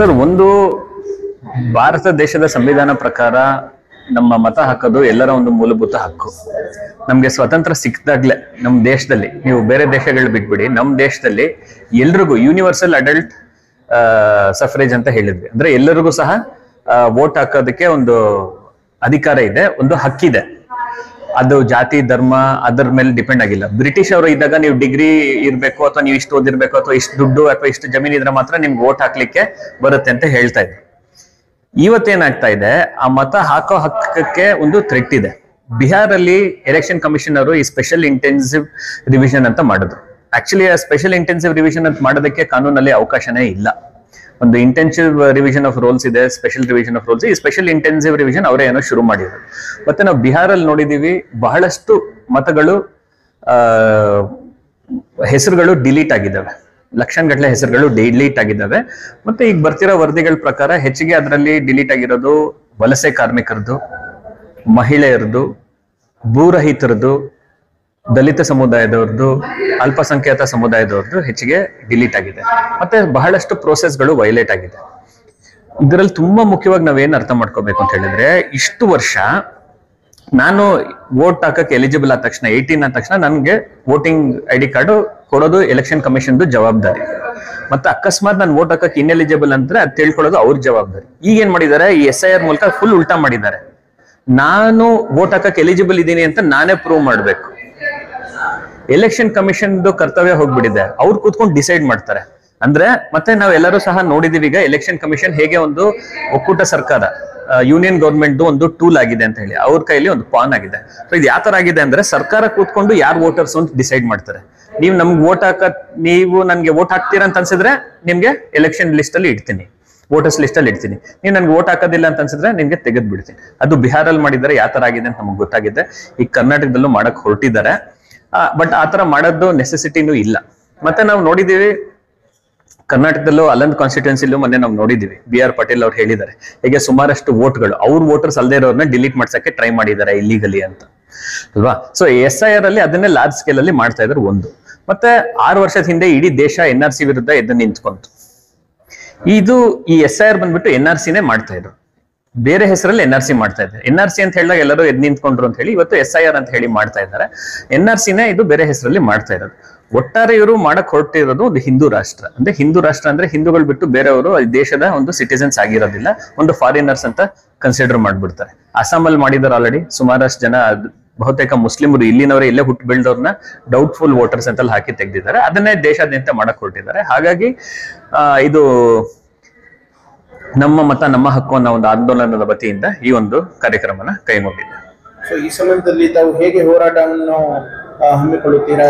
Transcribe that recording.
Sir, ಒಂದು ಭಾರತ ದೇಶದ ಸಂವಿಧಾನ ಪ್ರಕಾರ ನಮ್ಮ ಮತ ಹಾಕೋದು ಎಲ್ಲರ ಒಂದು ಮೂಲಭೂತ ಹಕ್ಕು. ನಮ್ಗೆ ಸ್ವತಂತ್ರ ಸಿಕ್ಕಿದಾಗ್ಲೇ ನಮ್ಮ ದೇಶದಲ್ಲಿ, ನೀವು ಬೇರೆ ದೇಶಗಳು ಬಿಟ್ಬಿಡಿ, ನಮ್ಮ ದೇಶದಲ್ಲಿ ಎಲ್ರಿಗೂ ಯೂನಿವರ್ಸಲ್ ಅಡಲ್ಟ್ ಸಫ್ರೇಜ್ ಅಂತ ಹೇಳಿದ್ವಿ. ಅಂದ್ರೆ ಎಲ್ಲರಿಗೂ ಸಹ ವೋಟ್ ಹಾಕೋದಕ್ಕೆ ಒಂದು ಅಧಿಕಾರ ಇದೆ, ಒಂದು ಹಕ್ಕಿದೆ. ಅದು ಜಾತಿ ಧರ್ಮ ಅದರ ಮೇಲೆ ಡಿಪೆಂಡ್ ಆಗಿಲ್ಲ. ಬ್ರಿಟಿಷ್ ಅವರು ಇದ್ದಾಗ ನೀವು ಡಿಗ್ರಿ ಇರ್ಬೇಕು ಅಥವಾ ನೀವು ಇಷ್ಟು ಓದಿರ್ಬೇಕು ಅಥವಾ ಇಷ್ಟು ದುಡ್ಡು ಅಥವಾ ಇಷ್ಟು ಜಮೀನ್ ಇದ್ರೆ ಮಾತ್ರ ನಿಮ್ಗೆ ವೋಟ್ ಹಾಕ್ಲಿಕ್ಕೆ ಬರುತ್ತೆ ಅಂತ ಹೇಳ್ತಾ ಇದ್ರು. ಇವತ್ತೇನಾಗ್ತಾ ಇದೆ, ಆ ಮತ ಹಾಕೋ ಹಕ್ಕಕ್ಕೆ ಒಂದು ಥ್ರೆಟ್ ಇದೆ. ಬಿಹಾರಲ್ಲಿ ಎಲೆಕ್ಷನ್ ಕಮಿಷನ್ ಅವರು ಈ ಸ್ಪೆಷಲ್ ಇಂಟೆನ್ಸಿವ್ ರಿವಿಷನ್ ಅಂತ ಮಾಡಿದ್ರು. ಆಕ್ಚುಲಿ ಆ ಸ್ಪೆಷಲ್ ಇಂಟೆನ್ಸಿವ್ ರಿವಿಷನ್ ಅಂತ ಮಾಡೋದಕ್ಕೆ ಕಾನೂನಲ್ಲಿ ಅವಕಾಶನೇ ಇಲ್ಲ. ಒಂದು ಇಂಟೆನ್ಸಿವ್ ರಿವಿಷನ್ ಆಫ್ ರೋಲ್ಸ್ ಇದೆ, ಸ್ಪೆಷಲ್ ರಿವಿಷನ್ ಆಫ್ ರೋಲ್ಸ್. ಈ ಸ್ಪೆಷಲ್ ಇಂಟೆನ್ಸಿವ್ ರಿವಿಷನ್ ಅವರೇ ಏನೋ ಶುರು ಮಾಡಿದ್ರು. ಮತ್ತೆ ನಾವು ಬಿಹಾರಲ್ಲಿ ನೋಡಿದೀವಿ, ಬಹಳಷ್ಟು ಮತಗಳು ಹೆಸರುಗಳು ಡಿಲೀಟ್ ಆಗಿದ್ದಾವೆ, ಲಕ್ಷಗಟ್ಟಲೆ ಹೆಸರುಗಳು ಡಿಲೀಟ್ ಆಗಿದ್ದಾವೆ. ಮತ್ತೆ ಈಗ ಬರ್ತಿರೋ ವರದಿಗಳ ಪ್ರಕಾರ ಹೆಚ್ಚಿಗೆ ಅದರಲ್ಲಿ ಡಿಲೀಟ್ ಆಗಿರೋದು ವಲಸೆ ಕಾರ್ಮಿಕರದು, ಮಹಿಳೆಯರದು, ಭೂರಹಿತರದು, ದಲಿತ ಸಮುದಾಯದವ್ರದ್ದು, ಅಲ್ಪಸಂಖ್ಯಾತ ಸಮುದಾಯದವ್ರದ್ದು ಹೆಚ್ಚಿಗೆ ಡಿಲೀಟ್ ಆಗಿದೆ. ಮತ್ತೆ ಬಹಳಷ್ಟು ಪ್ರೋಸೆಸ್ಗಳು ವೈಲೇಟ್ ಆಗಿದೆ. ಇದರಲ್ಲಿ ತುಂಬಾ ಮುಖ್ಯವಾಗಿ ನಾವೇನ್ ಅರ್ಥ ಮಾಡ್ಕೋಬೇಕು ಅಂತ ಹೇಳಿದ್ರೆ, ಇಷ್ಟು ವರ್ಷ ನಾನು ವೋಟ್ ಹಾಕಕ್ಕೆ ಎಲಿಜಿಬಲ್ ಆದ ತಕ್ಷಣ, 18 ಆದ ತಕ್ಷಣ ನನ್ಗೆ ವೋಟಿಂಗ್ ID ಕಾರ್ಡ್ ಕೊಡೋದು ಎಲೆಕ್ಷನ್ ಕಮಿಷನ್ದು ಜವಾಬ್ದಾರಿ. ಮತ್ತೆ ಅಕಸ್ಮಾತ್ ನಾನು ವೋಟ್ ಹಾಕಕ್ಕೆ ಇನ್ಎಲಿಜಿಬಲ್ ಅಂದ್ರೆ ಅದು ತಿಳ್ಕೊಳ್ಳೋದು ಅವ್ರ ಜವಾಬ್ದಾರಿ. ಈಗ ಏನ್ ಮಾಡಿದ್ದಾರೆ, ಈ SIR ಮೂಲಕ ಫುಲ್ ಉಲ್ಟಾ ಮಾಡಿದ್ದಾರೆ. ನಾನು ವೋಟ್ ಹಾಕಕ್ಕೆ ಎಲಿಜಿಬಲ್ ಇದ್ದೀನಿ ಅಂತ ನಾನೇ ಪ್ರೂವ್ ಮಾಡ್ಬೇಕು. ಎಲೆಕ್ಷನ್ ಕಮಿಷನ್ ಕರ್ತವ್ಯ ಹೋಗ್ಬಿಟ್ಟಿದೆ, ಅವ್ರು ಕೂತ್ಕೊಂಡು ಡಿಸೈಡ್ ಮಾಡ್ತಾರೆ. ಅಂದ್ರೆ ಮತ್ತೆ ನಾವೆಲ್ಲರೂ ಸಹ ನೋಡಿದೀವಿ ಈಗ ಎಲೆಕ್ಷನ್ ಕಮಿಷನ್ ಹೇಗೆ ಒಂದು ಒಕ್ಕೂಟ ಸರ್ಕಾರ, ಯೂನಿಯನ್ ಗವರ್ಮೆಂಟ್ ಒಂದು ಟೂಲ್ ಆಗಿದೆ ಅಂತ ಹೇಳಿ, ಅವ್ರ ಕೈಲಿ ಒಂದು ಪಾನ್ ಆಗಿದೆ. ಸೊ ಇದು ಯಾವ ತರ ಆಗಿದೆ ಅಂದ್ರೆ, ಸರ್ಕಾರ ಕೂತ್ಕೊಂಡು ಯಾರು ವೋಟರ್ಸ್ ಅಂತ ಡಿಸೈಡ್ ಮಾಡ್ತಾರೆ. ನೀವು ನಮ್ಗೆ ನೀವು ನನ್ಗೆ ವೋಟ್ ಹಾಕ್ತೀರಾ ಅಂತ ಅನ್ಸಿದ್ರೆ ನಿಮ್ಗೆ ಎಲೆಕ್ಷನ್ ಲಿಸ್ಟ್ ಅಲ್ಲಿ ಇಡ್ತೀನಿ, ವೋಟರ್ಸ್ ಲಿಸ್ಟ್ ಅಲ್ಲಿ ಇಡ್ತೀನಿ. ನೀವು ನನ್ಗೆ ವೋಟ್ ಹಾಕೋದಿಲ್ಲ ಅಂತ ಅನ್ಸಿದ್ರೆ ನಿಮ್ಗೆ ತೆಗೆದ್ ಬಿಡ್ತೀನಿ. ಅದು ಬಿಹಾರಲ್ಲಿ ಮಾಡಿದ್ದಾರೆ, ಯಾವ ತರ ಆಗಿದೆ ಅಂತ ನಮ್ಗೆ ಗೊತ್ತಾಗಿದೆ. ಈಗ ಕರ್ನಾಟಕದಲ್ಲೂ ಮಾಡಕ್ ಹೊರಟಿದ್ದಾರೆ. ಬಟ್ ಆತರ ಮಾಡೋದು ನೆಸೆಸಿಟಿನೂ ಇಲ್ಲ. ಮತ್ತೆ ನಾವು ನೋಡಿದೀವಿ ಕರ್ನಾಟಕದಲ್ಲೂ ಅಲಂದ್ ಕಾನ್ಸ್ಟಿಟ್ಯೂನ್ಸಿಲೂ ಮೊನ್ನೆ ನಾವು ನೋಡಿದೀವಿ, BR ಪಾಟೀಲ್ ಅವ್ರು ಹೇಳಿದ್ದಾರೆ ಹೇಗೆ ಸುಮಾರಷ್ಟು ವೋಟ್ಗಳು ಅವ್ರ ವೋಟರ್ಸ್ ಅಲ್ಲದೆ ಇರೋರ್ನ ಡಿಲೀಟ್ ಮಾಡ್ಸಕ್ಕೆ ಟ್ರೈ ಮಾಡಿದ್ದಾರೆ ಇಲ್ಲಿಗಲಿ ಅಂತ ಅಲ್ವಾ. ಸೊ SIR ಅಲ್ಲಿ ಅದನ್ನೇ ಲಾರ್ಜ್ ಸ್ಕೇಲ್ ಅಲ್ಲಿ ಮಾಡ್ತಾ ಇದ್ರು ಒಂದು. ಮತ್ತೆ 6 ವರ್ಷದ ಹಿಂದೆ ಇಡೀ ದೇಶ NRC ವಿರುದ್ಧ ಎದ್ದು ನಿಂತ್ಕೊಂತು. ಇದು ಈ SIR ಬಂದ್ಬಿಟ್ಟು NRCನೇ ಮಾಡ್ತಾ ಇದ್ರು, ಬೇರೆ ಹೆಸರಲ್ಲಿ NRC ಮಾಡ್ತಾ ಇದ್ದಾರೆ. NRC ಅಂತ ಹೇಳಿದಾಗ ಎಲ್ಲರೂ ಎದ್ ನಿಂತ್ಕೊಂಡ್ರು ಅಂತ ಹೇಳಿ ಇವತ್ತು SIR ಅಂತ ಹೇಳಿ ಮಾಡ್ತಾ ಇದ್ದಾರೆ. NRCನೇ ಇದು ಬೇರೆ ಹೆಸರಲ್ಲಿ ಮಾಡ್ತಾ ಇರೋದು. ಒಟ್ಟಾರೆ ಇವರು ಮಾಡಕ್ ಹೊರಟಿರೋದು ಒಂದು ಹಿಂದೂ ರಾಷ್ಟ್ರ. ಅಂದ್ರೆ ಹಿಂದೂ ರಾಷ್ಟ್ರ ಅಂದ್ರೆ ಹಿಂದೂಗಳು ಬಿಟ್ಟು ಬೇರೆಯವರು ದೇಶದ ಒಂದು ಸಿಟಿಸನ್ಸ್ ಆಗಿರೋದಿಲ್ಲ, ಒಂದು ಫಾರಿನರ್ಸ್ ಅಂತ ಕನ್ಸಿಡರ್ ಮಾಡ್ಬಿಡ್ತಾರೆ. ಅಸ್ಸಾಮಲ್ಲಿ ಮಾಡಿದಾರೆ ಆಲ್ರೆಡಿ. ಸುಮಾರಷ್ಟು ಜನ ಬಹುತೇಕ ಮುಸ್ಲಿಮರು ಇಲ್ಲಿನವರೇ ಇಲ್ಲೇ ಹುಟ್ಟು ಬೆಳೆದವ್ರನ್ನ ಡೌಟ್ಫುಲ್ ವೋಟರ್ಸ್ ಅಂತ ಹಾಕಿ ತೆಗೆದಿದ್ದಾರೆ. ಅದನ್ನೇ ದೇಶಾದ್ಯಂತ ಮಾಡಕ್ ಹೊರಟಿದ್ದಾರೆ. ಹಾಗಾಗಿ ಇದು ನಮ್ಮ ಮತ ನಮ್ಮ ಹಕ್ಕು ಅನ್ನೋ ಒಂದು ಆಂದೋಲನದ ವತಿಯಿಂದ ಈ ಒಂದು ಕಾರ್ಯಕ್ರಮನ ಕೈಗೊಂಡಿದೆ. ಸೊ ಈ ಸಂದರ್ಭದಲ್ಲಿ ತಾವು ಹೇಗೆ ಹೋರಾಟವನ್ನು ಹಮ್ಮಿಕೊಳ್ಳುತ್ತೀರಾ?